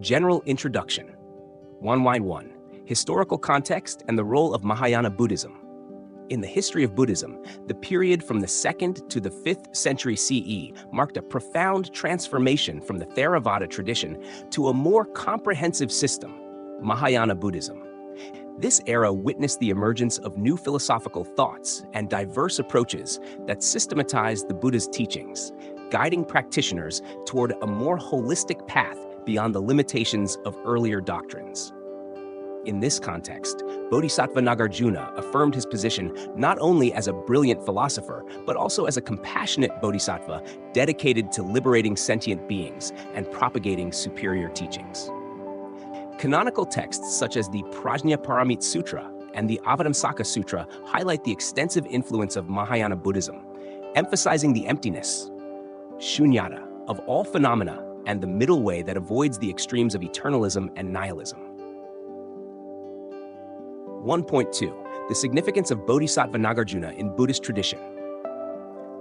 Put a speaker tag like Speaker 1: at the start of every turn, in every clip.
Speaker 1: General Introduction. 1.1. Historical context and the role of Mahayana Buddhism. In the history of Buddhism, the period from the 2nd to the 5th century CE marked a profound transformation from the Theravada tradition to a more comprehensive system, Mahayana Buddhism. This era witnessed the emergence of new philosophical thoughts and diverse approaches that systematized the Buddha's teachings, guiding practitioners toward a more holistic path beyond the limitations of earlier doctrines. In this context, Bodhisattva Nagarjuna affirmed his position not only as a brilliant philosopher, but also as a compassionate bodhisattva dedicated to liberating sentient beings and propagating superior teachings. Canonical texts such as the Prajnaparamita Sutra and the Avatamsaka Sutra highlight the extensive influence of Mahayana Buddhism, emphasizing the emptiness, shunyata, of all phenomena and the middle way that avoids the extremes of eternalism and nihilism. 1.2. The significance of Bodhisattva Nagarjuna in Buddhist tradition.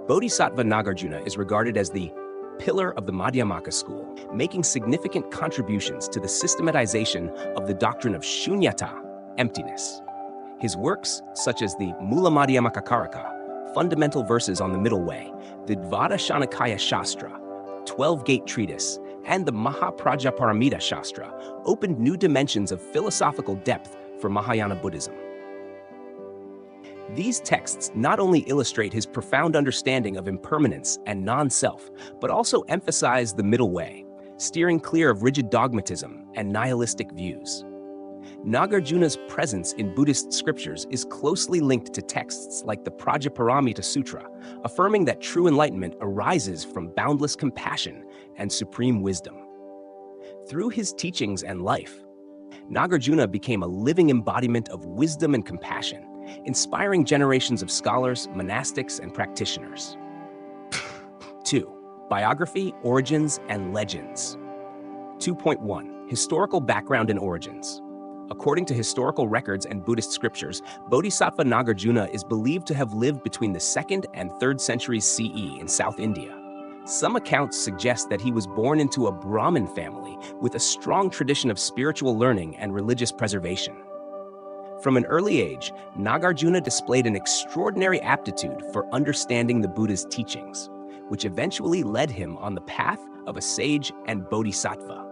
Speaker 1: Bodhisattva Nagarjuna is regarded as the pillar of the Madhyamaka school, making significant contributions to the systematization of the doctrine of shunyata, emptiness. His works, such as the Mula Madhyamaka Karaka, Fundamental Verses on the Middle Way, the Dvadashanikaya Shastra, 12-Gate Treatise, and the Mahaprajnaparamita Shastra, opened new dimensions of philosophical depth for Mahayana Buddhism. These texts not only illustrate his profound understanding of impermanence and non-self, but also emphasize the middle way, steering clear of rigid dogmatism and nihilistic views. Nagarjuna's presence in Buddhist scriptures is closely linked to texts like the Prajnaparamita Sutra, affirming that true enlightenment arises from boundless compassion and supreme wisdom. Through his teachings and life, Nagarjuna became a living embodiment of wisdom and compassion, inspiring generations of scholars, monastics, and practitioners. 2. Biography, origins, and legends. 2.1. Historical background and origins. According to historical records and Buddhist scriptures, Bodhisattva Nagarjuna is believed to have lived between the 2nd and 3rd centuries CE in South India. Some accounts suggest that he was born into a Brahmin family with a strong tradition of spiritual learning and religious preservation. From an early age, Nagarjuna displayed an extraordinary aptitude for understanding the Buddha's teachings, which eventually led him on the path of a sage and bodhisattva.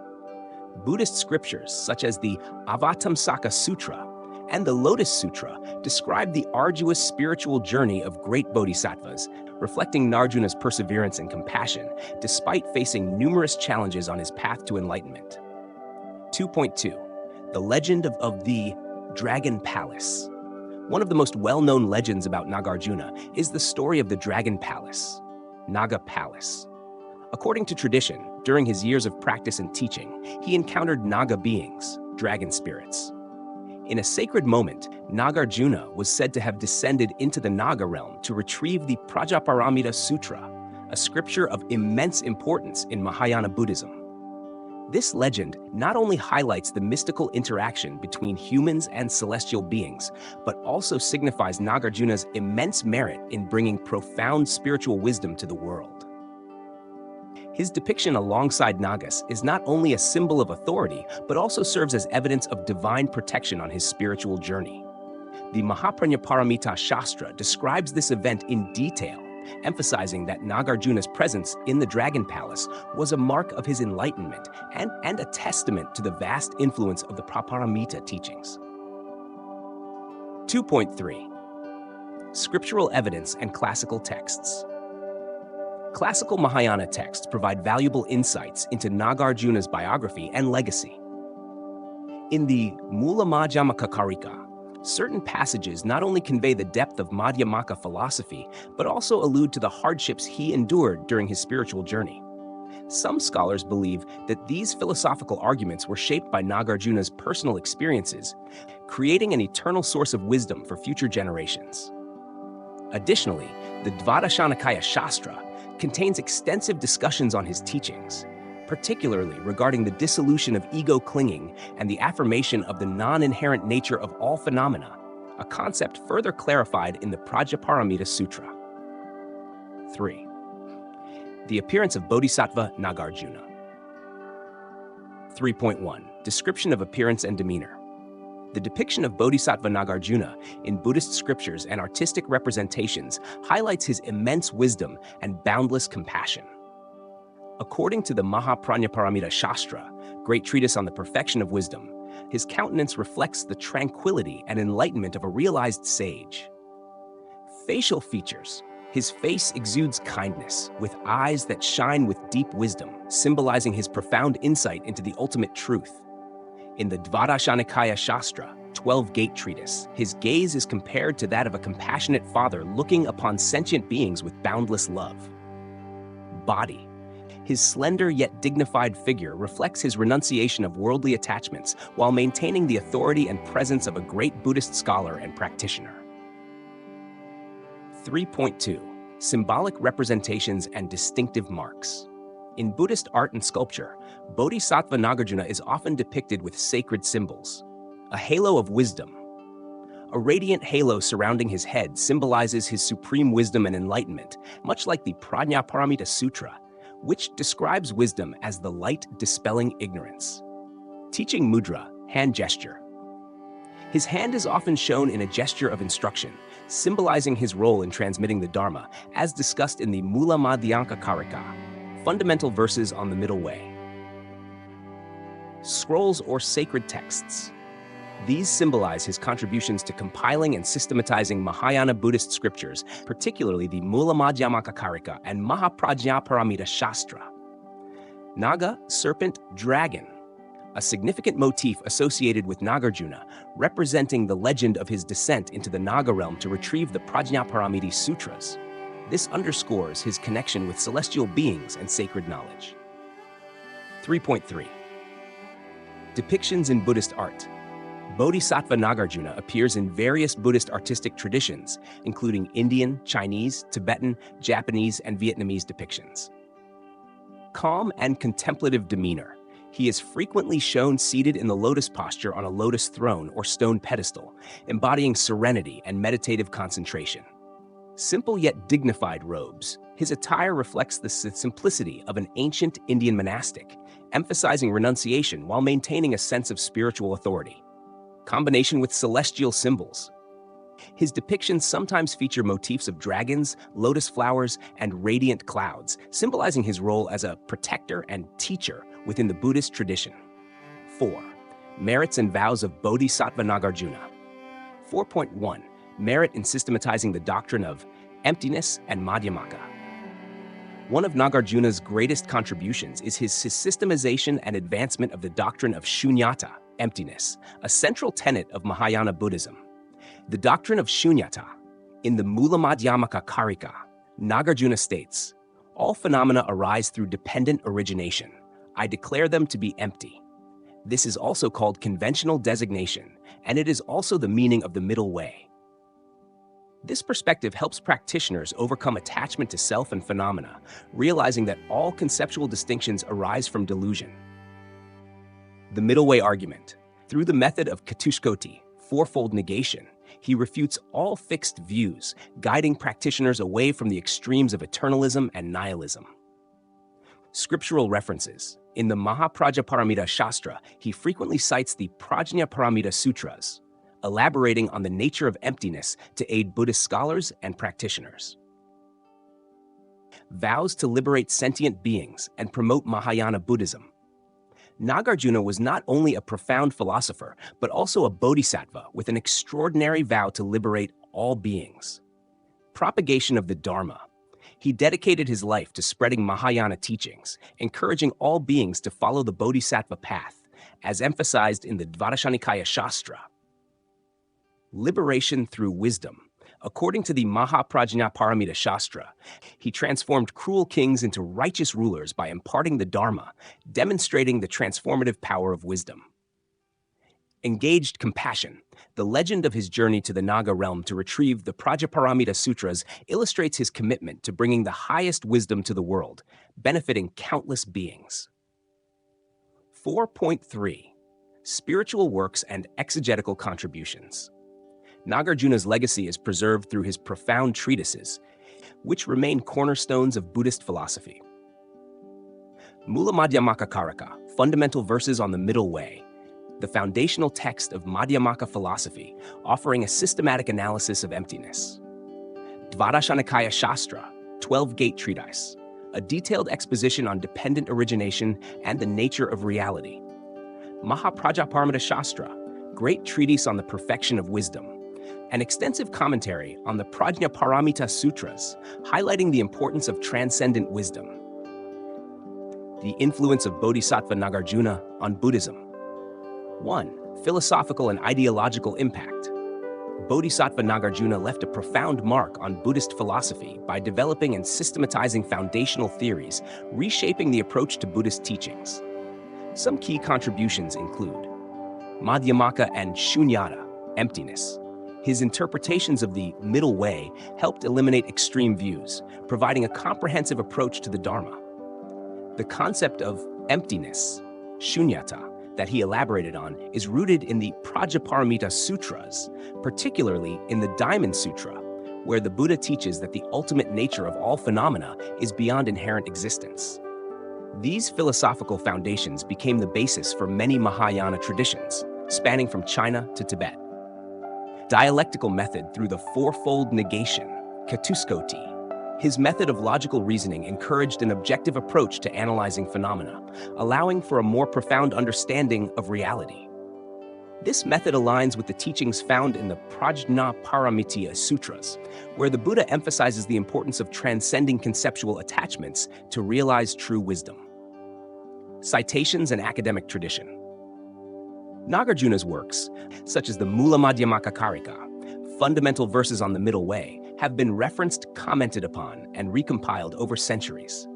Speaker 1: Buddhist scriptures such as the Avatamsaka Sutra and the Lotus Sutra describe the arduous spiritual journey of great bodhisattvas, reflecting Nagarjuna's perseverance and compassion despite facing numerous challenges on his path to enlightenment. 2.2. The legend of the Dragon Palace. One of the most well-known legends about Nagarjuna is the story of the Dragon Palace, Naga Palace. According to tradition, during his years of practice and teaching, he encountered Naga beings, dragon spirits. In a sacred moment, Nagarjuna was said to have descended into the Naga realm to retrieve the Prajnaparamita Sutra, a scripture of immense importance in Mahayana Buddhism. This legend not only highlights the mystical interaction between humans and celestial beings, but also signifies Nagarjuna's immense merit in bringing profound spiritual wisdom to the world. His depiction alongside Nagas is not only a symbol of authority, but also serves as evidence of divine protection on his spiritual journey. The Mahaprajnaparamita Shastra describes this event in detail, emphasizing that Nagarjuna's presence in the Dragon Palace was a mark of his enlightenment and a testament to the vast influence of the Praparamita teachings. 2.3. Scriptural evidence and classical texts. Classical Mahayana texts provide valuable insights into Nagarjuna's biography and legacy. In the Mula Madhyamaka Karika, certain passages not only convey the depth of Madhyamaka philosophy, but also allude to the hardships he endured during his spiritual journey. Some scholars believe that these philosophical arguments were shaped by Nagarjuna's personal experiences, creating an eternal source of wisdom for future generations. Additionally, the Dvadashanikaya Shastra contains extensive discussions on his teachings, particularly regarding the dissolution of ego clinging and the affirmation of the non-inherent nature of all phenomena, a concept further clarified in the Prajnaparamita Sutra. 3. The appearance of Bodhisattva Nagarjuna. 3.1 Description of Appearance and Demeanor. The depiction of Bodhisattva Nagarjuna in Buddhist scriptures and artistic representations highlights his immense wisdom and boundless compassion. According to the Mahaprajnaparamita Shastra, great treatise on the perfection of wisdom, his countenance reflects the tranquility and enlightenment of a realized sage. Facial features. His face exudes kindness, with eyes that shine with deep wisdom, symbolizing his profound insight into the ultimate truth. In the Dvadashanikaya Shastra, 12-gate treatise, his gaze is compared to that of a compassionate father looking upon sentient beings with boundless love. Body. His slender yet dignified figure reflects his renunciation of worldly attachments while maintaining the authority and presence of a great Buddhist scholar and practitioner. 3.2 Symbolic Representations and Distinctive Marks. In Buddhist art and sculpture, Bodhisattva Nagarjuna is often depicted with sacred symbols. A halo of wisdom. A radiant halo surrounding his head symbolizes his supreme wisdom and enlightenment, much like the Prajnaparamita Sutra, which describes wisdom as the light dispelling ignorance. Teaching mudra, hand gesture. His hand is often shown in a gesture of instruction, symbolizing his role in transmitting the Dharma, as discussed in the Mula Madhyanka Karika, fundamental verses on the middle way. Scrolls or sacred texts. These symbolize his contributions to compiling and systematizing Mahayana Buddhist scriptures, particularly the Mula Madhyamaka Karika and Mahaprajnaparamita Shastra. Naga, serpent, dragon. A significant motif associated with Nagarjuna, representing the legend of his descent into the Naga realm to retrieve the Prajnaparamita Sutras. This underscores his connection with celestial beings and sacred knowledge. 3.3 Depictions in Buddhist art. Bodhisattva Nagarjuna appears in various Buddhist artistic traditions, including Indian, Chinese, Tibetan, Japanese, and Vietnamese depictions. Calm and contemplative demeanor. He is frequently shown seated in the lotus posture on a lotus throne or stone pedestal, embodying serenity and meditative concentration. Simple yet dignified robes. His attire reflects the simplicity of an ancient Indian monastic, emphasizing renunciation while maintaining a sense of spiritual authority. Combination with celestial symbols. His depictions sometimes feature motifs of dragons, lotus flowers, and radiant clouds, symbolizing his role as a protector and teacher within the Buddhist tradition. 4. Merits and Vows of Bodhisattva Nagarjuna. 4.1 Merit in systematizing the doctrine of emptiness and Madhyamaka. One of Nagarjuna's greatest contributions is his systematization and advancement of the doctrine of shunyata, emptiness, a central tenet of Mahayana Buddhism. The doctrine of shunyata. In the Mula Madhyamaka Karika, Nagarjuna states, "All phenomena arise through dependent origination. I declare them to be empty." This is also called conventional designation, and it is also the meaning of the middle way. This perspective helps practitioners overcome attachment to self and phenomena, realizing that all conceptual distinctions arise from delusion. The middle way argument. Through the method of Catushkoti, fourfold negation, he refutes all fixed views, guiding practitioners away from the extremes of eternalism and nihilism. Scriptural references. In the Mahaprajnaparamita Shastra, he frequently cites the Prajnaparamita Sutras, elaborating on the nature of emptiness to aid Buddhist scholars and practitioners. Vows to liberate sentient beings and promote Mahayana Buddhism. Nagarjuna was not only a profound philosopher, but also a bodhisattva with an extraordinary vow to liberate all beings. Propagation of the Dharma. He dedicated his life to spreading Mahayana teachings, encouraging all beings to follow the bodhisattva path, as emphasized in the Dvadashanikaya Shastra. Liberation through wisdom. According to the Mahaprajnaparamita Shastra, he transformed cruel kings into righteous rulers by imparting the Dharma, demonstrating the transformative power of wisdom. Engaged compassion. The legend of his journey to the Naga realm to retrieve the Prajnaparamita Sutras illustrates his commitment to bringing the highest wisdom to the world, benefiting countless beings. 4.3 Spiritual works and exegetical contributions. Nagarjuna's legacy is preserved through his profound treatises, which remain cornerstones of Buddhist philosophy. Mula Madhyamaka Karika, Fundamental Verses on the Middle Way, the foundational text of Madhyamaka philosophy, offering a systematic analysis of emptiness. Dvadashanikaya Shastra, 12-Gate Treatise, a detailed exposition on dependent origination and the nature of reality. Mahaprajaparamita Shastra, great treatise on the perfection of wisdom. An extensive commentary on the Prajnaparamita Sutras, highlighting the importance of transcendent wisdom. The influence of Bodhisattva Nagarjuna on Buddhism. 1. Philosophical and ideological impact. Bodhisattva Nagarjuna left a profound mark on Buddhist philosophy by developing and systematizing foundational theories, reshaping the approach to Buddhist teachings. Some key contributions include Madhyamaka and Shunyata, emptiness. His interpretations of the middle way helped eliminate extreme views, providing a comprehensive approach to the Dharma. The concept of emptiness, shunyata, that he elaborated on is rooted in the Prajnaparamita Sutras, particularly in the Diamond Sutra, where the Buddha teaches that the ultimate nature of all phenomena is beyond inherent existence. These philosophical foundations became the basis for many Mahayana traditions, spanning from China to Tibet. Dialectical method through the fourfold negation, Catuskoti. His method of logical reasoning encouraged an objective approach to analyzing phenomena, allowing for a more profound understanding of reality. This method aligns with the teachings found in the Prajnaparamita Sutras, where the Buddha emphasizes the importance of transcending conceptual attachments to realize true wisdom. Citations and academic tradition. Nagarjuna's works, such as the Mula Madhyamaka Karika, Fundamental Verses on the Middle Way, have been referenced, commented upon, and recompiled over centuries.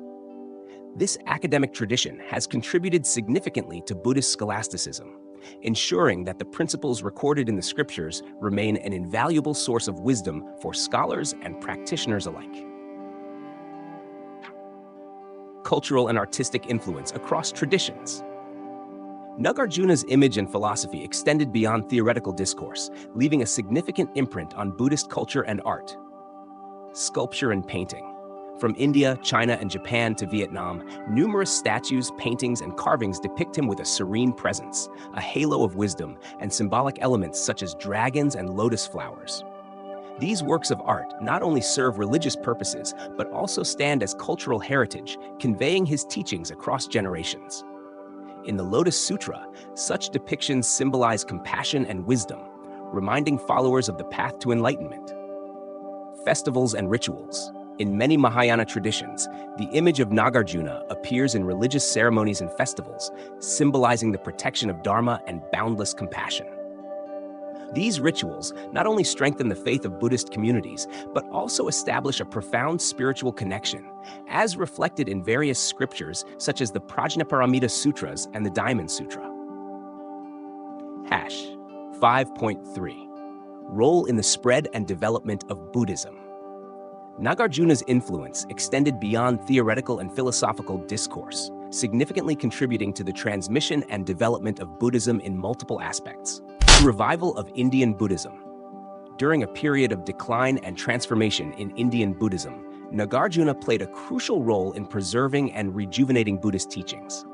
Speaker 1: This academic tradition has contributed significantly to Buddhist scholasticism, ensuring that the principles recorded in the scriptures remain an invaluable source of wisdom for scholars and practitioners alike. Cultural and artistic influence across traditions. Nagarjuna's image and philosophy extended beyond theoretical discourse, leaving a significant imprint on Buddhist culture and art. Sculpture and painting. From India, China, and Japan to Vietnam, numerous statues, paintings, and carvings depict him with a serene presence, a halo of wisdom, and symbolic elements such as dragons and lotus flowers. These works of art not only serve religious purposes, but also stand as cultural heritage, conveying his teachings across generations. In the Lotus Sutra, such depictions symbolize compassion and wisdom, reminding followers of the path to enlightenment. Festivals and rituals. In many Mahayana traditions, the image of Nagarjuna appears in religious ceremonies and festivals, symbolizing the protection of Dharma and boundless compassion. These rituals not only strengthen the faith of Buddhist communities, but also establish a profound spiritual connection, as reflected in various scriptures such as the Prajnaparamita Sutras and the Diamond Sutra. 5.3 Role in the spread and development of Buddhism. Nagarjuna's influence extended beyond theoretical and philosophical discourse, significantly contributing to the transmission and development of Buddhism in multiple aspects. The revival of Indian Buddhism. During a period of decline and transformation in Indian Buddhism, Nagarjuna played a crucial role in preserving and rejuvenating Buddhist teachings.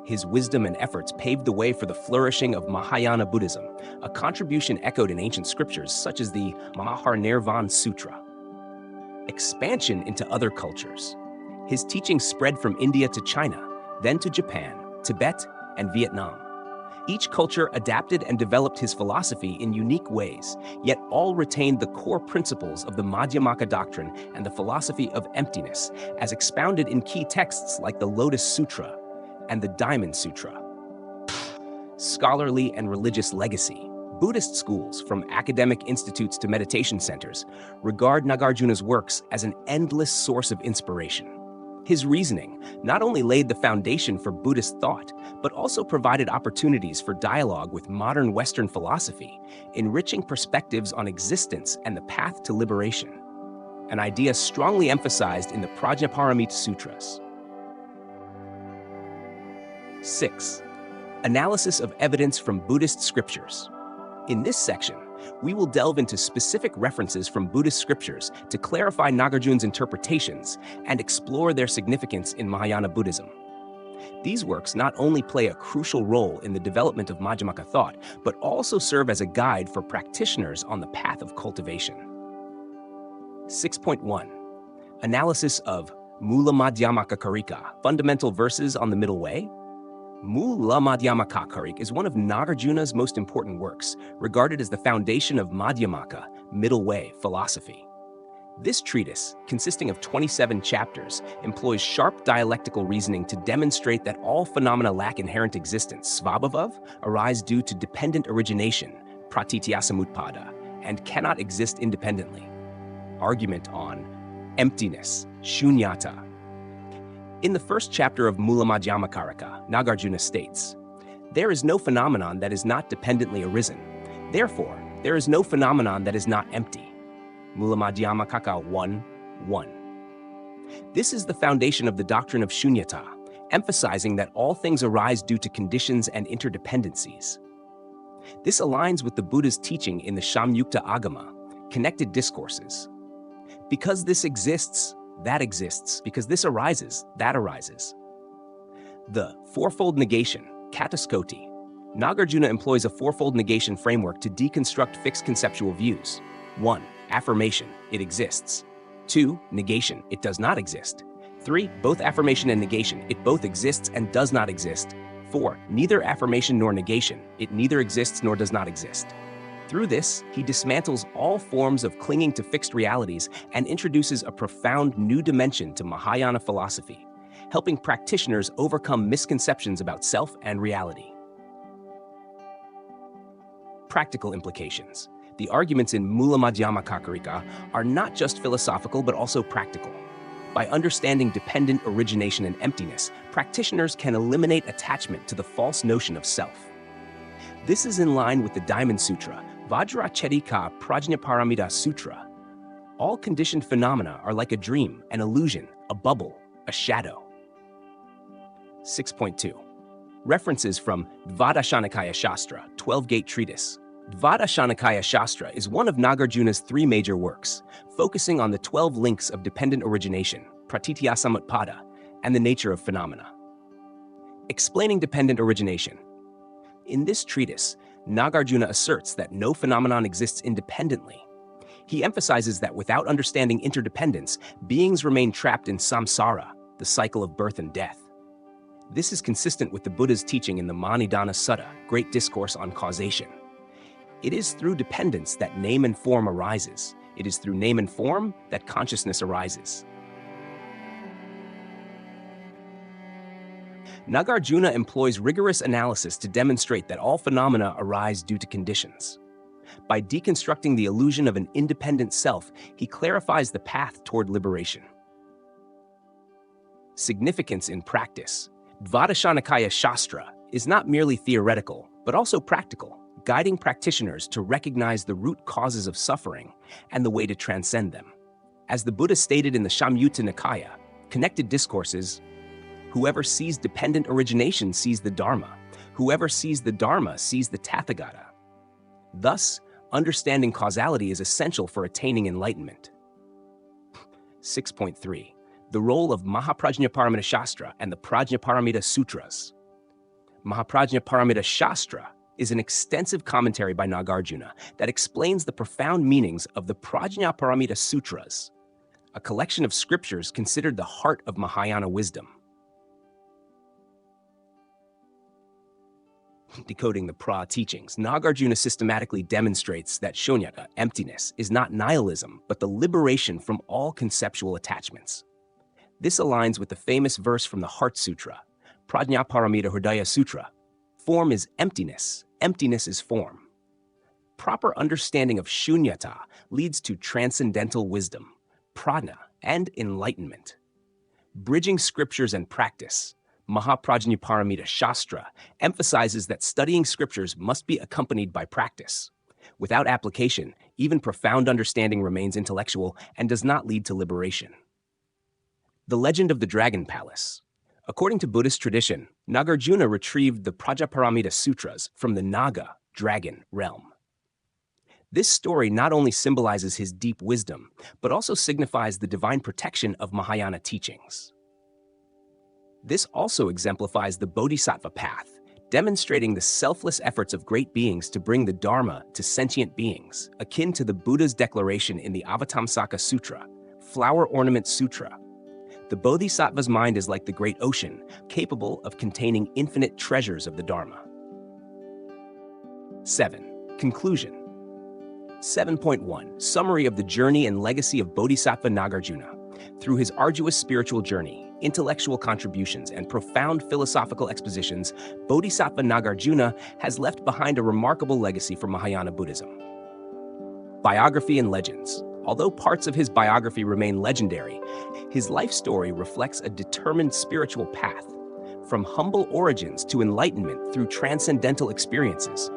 Speaker 1: His wisdom and efforts paved the way for the flourishing of Mahayana Buddhism, a contribution echoed in ancient scriptures such as the Maharnirvan Sutra. Expansion into other cultures. His teachings spread from India to China, then to Japan, Tibet, and Vietnam. Each culture adapted and developed his philosophy in unique ways, yet all retained the core principles of the Madhyamaka doctrine and the philosophy of emptiness, as expounded in key texts like the Lotus Sutra and the Diamond Sutra. Scholarly and religious legacy. Buddhist schools, from academic institutes to meditation centers, regard Nagarjuna's works as an endless source of inspiration. His reasoning not only laid the foundation for Buddhist thought, but also provided opportunities for dialogue with modern Western philosophy, enriching perspectives on existence and the path to liberation, an idea strongly emphasized in the Prajnaparamita Sutras. 6. Analysis of evidence from Buddhist scriptures. In this section, we will delve into specific references from Buddhist scriptures to clarify Nagarjuna's interpretations and explore their significance in Mahayana Buddhism. These works not only play a crucial role in the development of Madhyamaka thought, but also serve as a guide for practitioners on the path of cultivation. 6.1. Analysis of Mula Madhyamaka Karika, fundamental verses on the middle way. Mula Madhyamaka Karika is one of Nagarjuna's most important works, regarded as the foundation of Madhyamaka, middle way, philosophy. This treatise, consisting of 27 chapters, employs sharp dialectical reasoning to demonstrate that all phenomena lack inherent existence, svabhavav, arise due to dependent origination, pratityasamutpada, and cannot exist independently. Argument on emptiness, shunyata. In the first chapter of Mula Madhyamakarika, Nagarjuna states, "There is no phenomenon that is not dependently arisen. Therefore, there is no phenomenon that is not empty." Mula Madhyamakaka 1:1. This is the foundation of the doctrine of shunyata, emphasizing that all things arise due to conditions and interdependencies. This aligns with the Buddha's teaching in the Samyukta Agama, connected discourses. Because this exists, that exists. Because this arises, that arises. The fourfold negation, kataskoti. Nagarjuna employs a fourfold negation framework to deconstruct fixed conceptual views. 1. Affirmation, it exists. 2. Negation, it does not exist. 3. Both affirmation and negation, it both exists and does not exist. 4. Neither affirmation nor negation, it neither exists nor does not exist. Through this, he dismantles all forms of clinging to fixed realities and introduces a profound new dimension to Mahayana philosophy, helping practitioners overcome misconceptions about self and reality. Practical implications. The arguments in Mula Madhyamaka Karika are not just philosophical but also practical. By understanding dependent origination and emptiness, practitioners can eliminate attachment to the false notion of self. This is in line with the Diamond Sutra, Vajracharika Prajnaparamita Sutra. All conditioned phenomena are like a dream, an illusion, a bubble, a shadow. 6.2. References from Dvadashanakaya Shastra, 12-Gate Treatise. Dvadashanakaya Shastra is one of Nagarjuna's 3 major works, focusing on the 12 links of dependent origination, pratityasamutpada, and the nature of phenomena. Explaining dependent origination. In this treatise, Nagarjuna asserts that no phenomenon exists independently. He emphasizes that without understanding interdependence, beings remain trapped in samsara, the cycle of birth and death. This is consistent with the Buddha's teaching in the Manidana Sutta, Great Discourse on Causation. It is through dependence that name and form arises. It is through name and form that consciousness arises. Nagarjuna employs rigorous analysis to demonstrate that all phenomena arise due to conditions. By deconstructing the illusion of an independent self, he clarifies the path toward liberation. Significance in practice. Dvadashanakaya Shastra is not merely theoretical, but also practical, guiding practitioners to recognize the root causes of suffering and the way to transcend them. As the Buddha stated in the Samyutta Nikaya, connected discourses, whoever sees dependent origination sees the Dharma. Whoever sees the Dharma sees the Tathagata. Thus, understanding causality is essential for attaining enlightenment. 6.3. The role of Mahaprajnaparamita Shastra and the Prajnaparamita Sutras. Mahaprajnaparamita Shastra is an extensive commentary by Nagarjuna that explains the profound meanings of the Prajnaparamita Sutras, a collection of scriptures considered the heart of Mahayana wisdom. Decoding the Pra teachings, Nagarjuna systematically demonstrates that shunyata, emptiness, is not nihilism, but the liberation from all conceptual attachments. This aligns with the famous verse from the Heart Sutra, Prajnaparamita Hridaya Sutra. Form is emptiness, emptiness is form. Proper understanding of shunyata leads to transcendental wisdom, prajna, and enlightenment. Bridging scriptures and practice, Mahaprajnaparamita Shastra emphasizes that studying scriptures must be accompanied by practice. Without application, even profound understanding remains intellectual and does not lead to liberation. The Legend of the Dragon Palace. According to Buddhist tradition, Nagarjuna retrieved the Prajnaparamita Sutras from the Naga, dragon, realm. This story not only symbolizes his deep wisdom, but also signifies the divine protection of Mahayana teachings. This also exemplifies the Bodhisattva path, demonstrating the selfless efforts of great beings to bring the Dharma to sentient beings, akin to the Buddha's declaration in the Avatamsaka Sutra, Flower Ornament Sutra. The Bodhisattva's mind is like the great ocean, capable of containing infinite treasures of the Dharma. 7. Conclusion. 7.1 Summary of the journey and legacy of Bodhisattva Nagarjuna. Through his arduous spiritual journey, intellectual contributions, and profound philosophical expositions, Bodhisattva Nagarjuna has left behind a remarkable legacy for Mahayana Buddhism. Biography and legends. Although parts of his biography remain legendary, his life story reflects a determined spiritual path, from humble origins to enlightenment through transcendental experiences,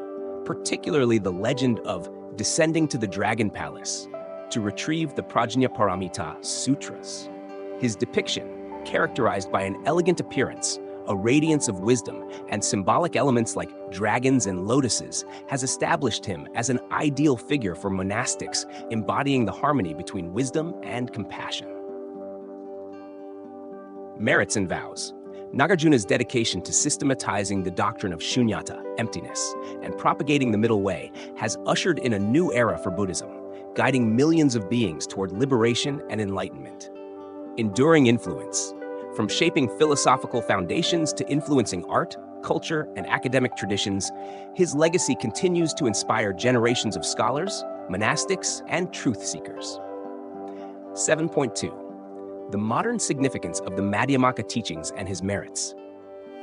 Speaker 1: particularly the legend of descending to the Dragon Palace to retrieve the Prajnaparamita Sutras. His depiction, characterized by an elegant appearance, a radiance of wisdom, and symbolic elements like dragons and lotuses, has established him as an ideal figure for monastics embodying the harmony between wisdom and compassion. Merits and vows. Nagarjuna's dedication to systematizing the doctrine of shunyata, emptiness, and propagating the middle way has ushered in a new era for Buddhism, guiding millions of beings toward liberation and enlightenment. Enduring influence. From shaping philosophical foundations to influencing art, culture, and academic traditions, his legacy continues to inspire generations of scholars, monastics, and truth seekers. 7.2 The modern significance of the Madhyamaka teachings and his merits.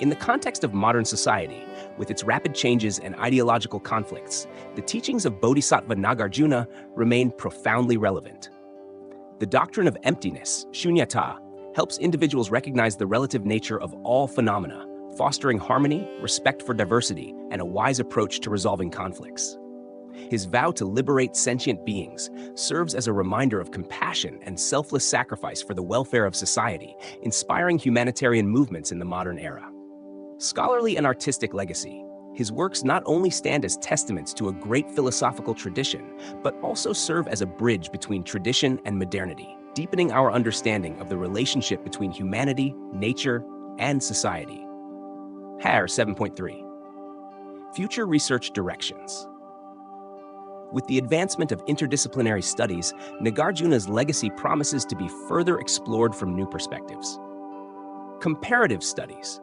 Speaker 1: In the context of modern society, with its rapid changes and ideological conflicts, the teachings of Bodhisattva Nagarjuna remain profoundly relevant. The doctrine of emptiness, shunyata, helps individuals recognize the relative nature of all phenomena, fostering harmony, respect for diversity, and a wise approach to resolving conflicts. His vow to liberate sentient beings serves as a reminder of compassion and selfless sacrifice for the welfare of society, inspiring humanitarian movements in the modern era. Scholarly and artistic legacy. His works not only stand as testaments to a great philosophical tradition, but also serve as a bridge between tradition and modernity, deepening our understanding of the relationship between humanity, nature, and society. HAR 7.3 Future research directions. With the advancement of interdisciplinary studies, Nagarjuna's legacy promises to be further explored from new perspectives. Comparative studies.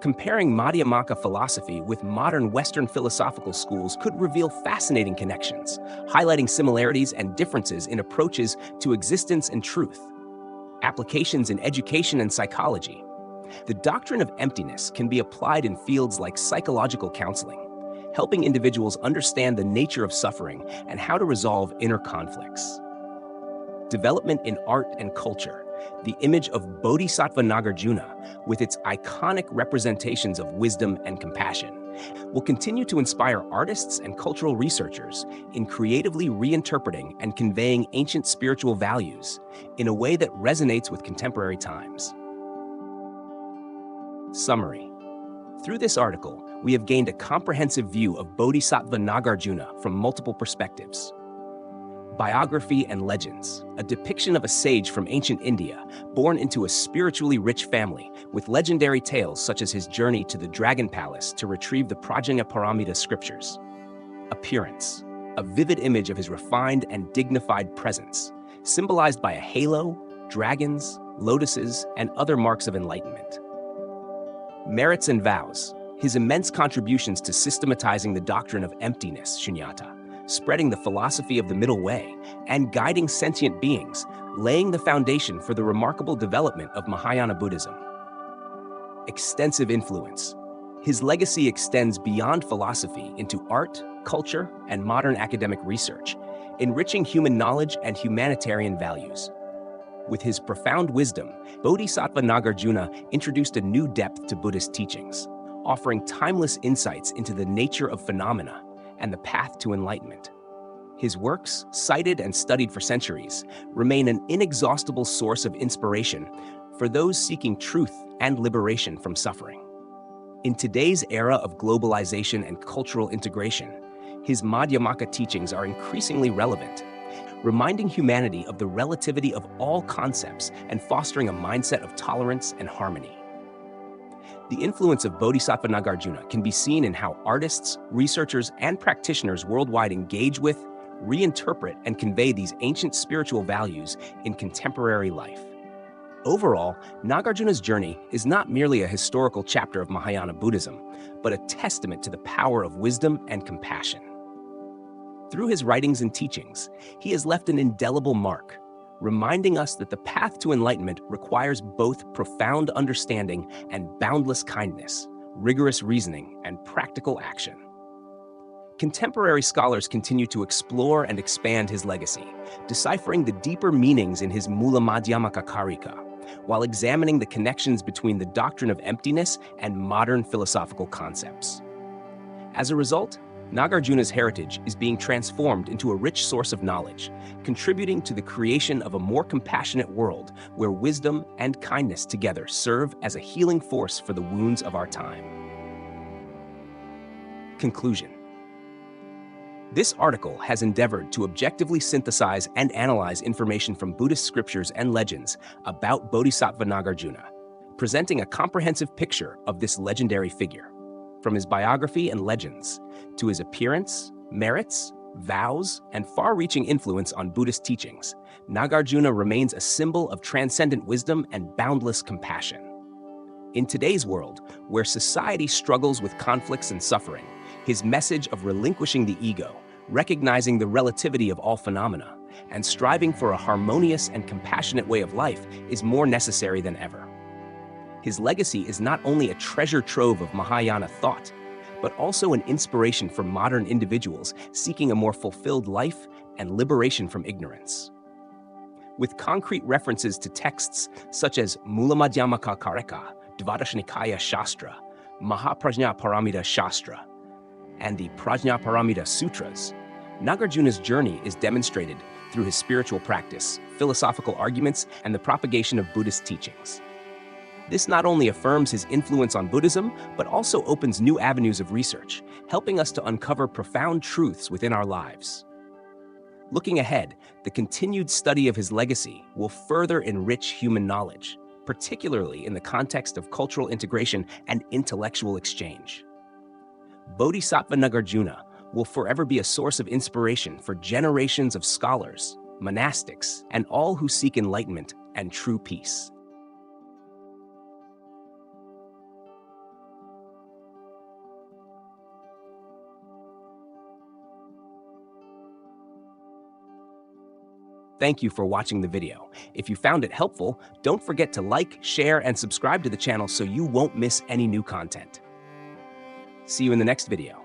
Speaker 1: Comparing Madhyamaka philosophy with modern Western philosophical schools could reveal fascinating connections, highlighting similarities and differences in approaches to existence and truth. Applications in education and psychology. The doctrine of emptiness can be applied in fields like psychological counseling, helping individuals understand the nature of suffering and how to resolve inner conflicts. Development in art and culture. The image of Bodhisattva Nagarjuna, with its iconic representations of wisdom and compassion, will continue to inspire artists and cultural researchers in creatively reinterpreting and conveying ancient spiritual values in a way that resonates with contemporary times. Summary. Through this article, we have gained a comprehensive view of Bodhisattva Nagarjuna from multiple perspectives. Biography and legends, a depiction of a sage from ancient India, born into a spiritually rich family, with legendary tales such as his journey to the Dragon Palace to retrieve the Prajnaparamita scriptures. Appearance, a vivid image of his refined and dignified presence, symbolized by a halo, dragons, lotuses, and other marks of enlightenment. Merits and vows, his immense contributions to systematizing the doctrine of emptiness, shunyata, spreading the philosophy of the middle way, and guiding sentient beings, laying the foundation for the remarkable development of Mahayana Buddhism. Extensive influence. His legacy extends beyond philosophy into art, culture, and modern academic research, enriching human knowledge and humanitarian values. With his profound wisdom, Bodhisattva Nagarjuna introduced a new depth to Buddhist teachings, offering timeless insights into the nature of phenomena and the path to enlightenment. His works, cited and studied for centuries, remain an inexhaustible source of inspiration for those seeking truth and liberation from suffering. In today's era of globalization and cultural integration, his Madhyamaka teachings are increasingly relevant, reminding humanity of the relativity of all concepts and fostering a mindset of tolerance and harmony. The influence of Bodhisattva Nagarjuna can be seen in how artists, researchers, and practitioners worldwide engage with, reinterpret, and convey these ancient spiritual values in contemporary life. Overall, Nagarjuna's journey is not merely a historical chapter of Mahayana Buddhism, but a testament to the power of wisdom and compassion. Through his writings and teachings, he has left an indelible mark, reminding us that the path to enlightenment requires both profound understanding and boundless kindness, rigorous reasoning, and practical action. Contemporary scholars continue to explore and expand his legacy, deciphering the deeper meanings in his Mula Madhyamaka Karika, while examining the connections between the doctrine of emptiness and modern philosophical concepts. As a result, Nagarjuna's heritage is being transformed into a rich source of knowledge, contributing to the creation of a more compassionate world where wisdom and kindness together serve as a healing force for the wounds of our time. Conclusion. This article has endeavored to objectively synthesize and analyze information from Buddhist scriptures and legends about Bodhisattva Nagarjuna, presenting a comprehensive picture of this legendary figure. From his biography and legends, to his appearance, merits, vows, and far-reaching influence on Buddhist teachings, Nagarjuna remains a symbol of transcendent wisdom and boundless compassion. In today's world, where society struggles with conflicts and suffering, his message of relinquishing the ego, recognizing the relativity of all phenomena, and striving for a harmonious and compassionate way of life is more necessary than ever. His legacy is not only a treasure trove of Mahayana thought, but also an inspiration for modern individuals seeking a more fulfilled life and liberation from ignorance. With concrete references to texts such as Mula Madhyamaka Karika, Dvadash Nikaya Shastra, Mahaprajna Paramita Shastra, and the Prajna Paramita Sutras, Nagarjuna's journey is demonstrated through his spiritual practice, philosophical arguments, and the propagation of Buddhist teachings. This not only affirms his influence on Buddhism, but also opens new avenues of research, helping us to uncover profound truths within our lives. Looking ahead, the continued study of his legacy will further enrich human knowledge, particularly in the context of cultural integration and intellectual exchange. Bodhisattva Nagarjuna will forever be a source of inspiration for generations of scholars, monastics, and all who seek enlightenment and true peace. Thank you for watching the video. If you found it helpful, don't forget to like, share, and subscribe to the channel so you won't miss any new content. See you in the next video.